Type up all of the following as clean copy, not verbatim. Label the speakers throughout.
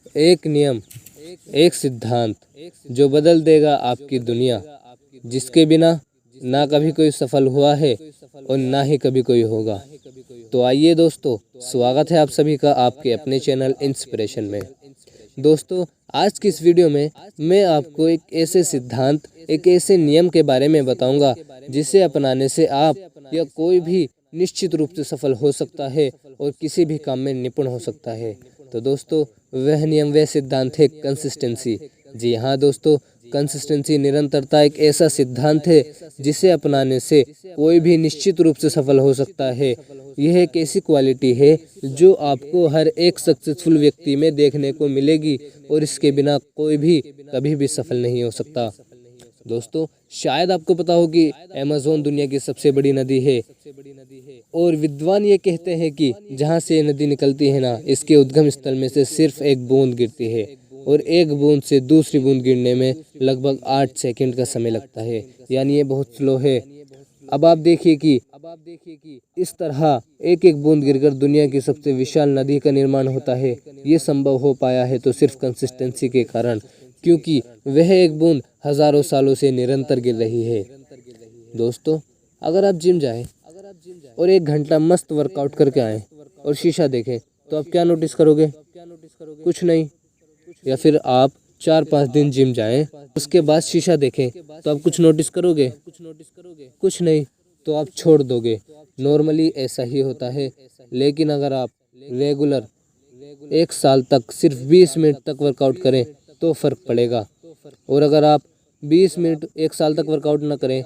Speaker 1: एक नियम, एक सिद्धांत जो बदल देगा आपकी दुनिया, जिसके बिना ना कभी कोई सफल हुआ है और ना ही कभी कोई होगा। तो आइए दोस्तों, स्वागत है आप सभी का आपके अपने चैनल इंस्पिरेशन में। दोस्तों, आज की इस वीडियो में मैं आपको एक ऐसे सिद्धांत, एक ऐसे नियम के बारे में बताऊंगा जिसे अपनाने से आप या कोई भी निश्चित रूप से सफल हो सकता है और किसी भी काम में निपुण हो सकता है। तो दोस्तों, वह नियम, वह सिद्धांत है कंसिस्टेंसी। जी हाँ दोस्तों, कंसिस्टेंसी, निरंतरता एक ऐसा सिद्धांत है जिसे अपनाने से कोई भी निश्चित रूप से सफल हो सकता है। यह एक ऐसी क्वालिटी है जो आपको हर एक सक्सेसफुल व्यक्ति में देखने को मिलेगी और इसके बिना कोई भी कभी भी सफल नहीं हो सकता। दोस्तों, शायद आपको पता हो कि अमेज़न दुनिया की सबसे बड़ी नदी है और विद्वान ये कहते हैं कि जहाँ से ये नदी निकलती है ना, इसके उद्गम स्थल में से सिर्फ एक बूंद गिरती है और एक बूंद से दूसरी बूंद गिरने में लगभग 8 सेकंड का समय लगता है, यानी ये बहुत स्लो है। अब आप देखिए कि इस तरह एक एक बूंद गिरकर दुनिया की सबसे विशाल नदी का निर्माण होता है। ये संभव हो पाया है तो सिर्फ कंसिस्टेंसी के कारण, क्योंकि वह एक बूंद हजारों सालों से निरंतर गिर रही है। दोस्तों, अगर आप जिम जाएं और 1 घंटा मस्त वर्कआउट करके आएं और शीशा देखें तो आप क्या नोटिस करोगे? कुछ नहीं। या फिर आप 4-5 दिन जिम जाएं, उसके बाद शीशा देखें तो आप कुछ नोटिस करोगे? कुछ नहीं, तो आप छोड़ दोगे। नॉर्मली ऐसा ही होता है। लेकिन अगर आप रेगुलर 1 साल तक सिर्फ 20 मिनट तक वर्कआउट करें तो फ़र्क पड़ेगा। और अगर आप 20 मिनट 1 साल तक वर्कआउट ना करें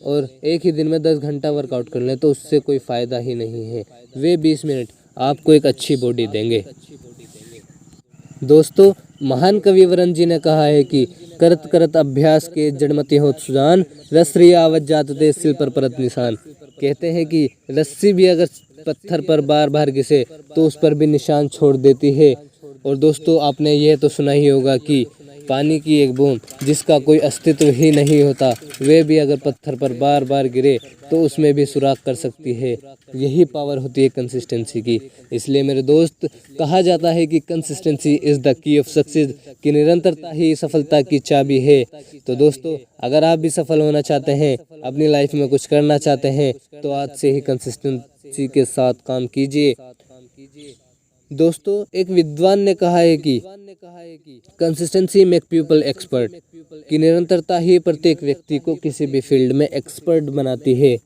Speaker 1: और एक ही दिन में 10 घंटा वर्कआउट कर लें तो उससे कोई फ़ायदा ही नहीं है। वे 20 मिनट आपको एक अच्छी बॉडी देंगे। दोस्तों, महान कवि वरण जी ने कहा है कि करत करत अभ्यास के जड़मति होत सुजान, रसरी आवत जात ते सिल पर परत निशान। कहते हैं कि रस्सी भी अगर पत्थर पर बार बार घिसे तो उस पर भी निशान छोड़ देती है। और दोस्तों, आपने यह तो सुना ही होगा कि पानी की एक बूंद जिसका कोई अस्तित्व ही नहीं होता, वे भी अगर पत्थर पर बार बार गिरे तो उसमें भी सुराख कर सकती है। यही पावर होती है कंसिस्टेंसी की। इसलिए मेरे दोस्त, कहा जाता है कि consistency is the key of success, कि निरंतरता ही सफलता की चाबी है। तो दोस्तों, अगर आप भी सफल होना चाहते हैं, अपनी लाइफ में कुछ करना चाहते हैं, तो आज से ही कंसिस्टेंसी के साथ काम कीजिए। दोस्तों, एक विद्वान ने कहा है कि कंसिस्टेंसी मेक पीपल एक्सपर्ट, कि निरंतरता ही प्रत्येक व्यक्ति को किसी भी फील्ड में एक्सपर्ट बनाती है।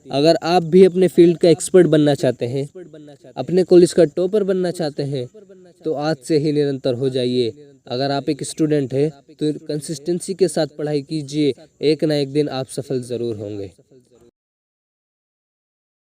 Speaker 1: अगर आप भी अपने फील्ड का एक्सपर्ट बनना चाहते हैं, अपने कॉलेज का टॉपर बनना चाहते हैं, तो आज से ही निरंतर हो जाइए। अगर आप एक स्टूडेंट हैं तो कंसिस्टेंसी के साथ पढ़ाई कीजिए, एक ना एक दिन आप सफल ज़रूर होंगे।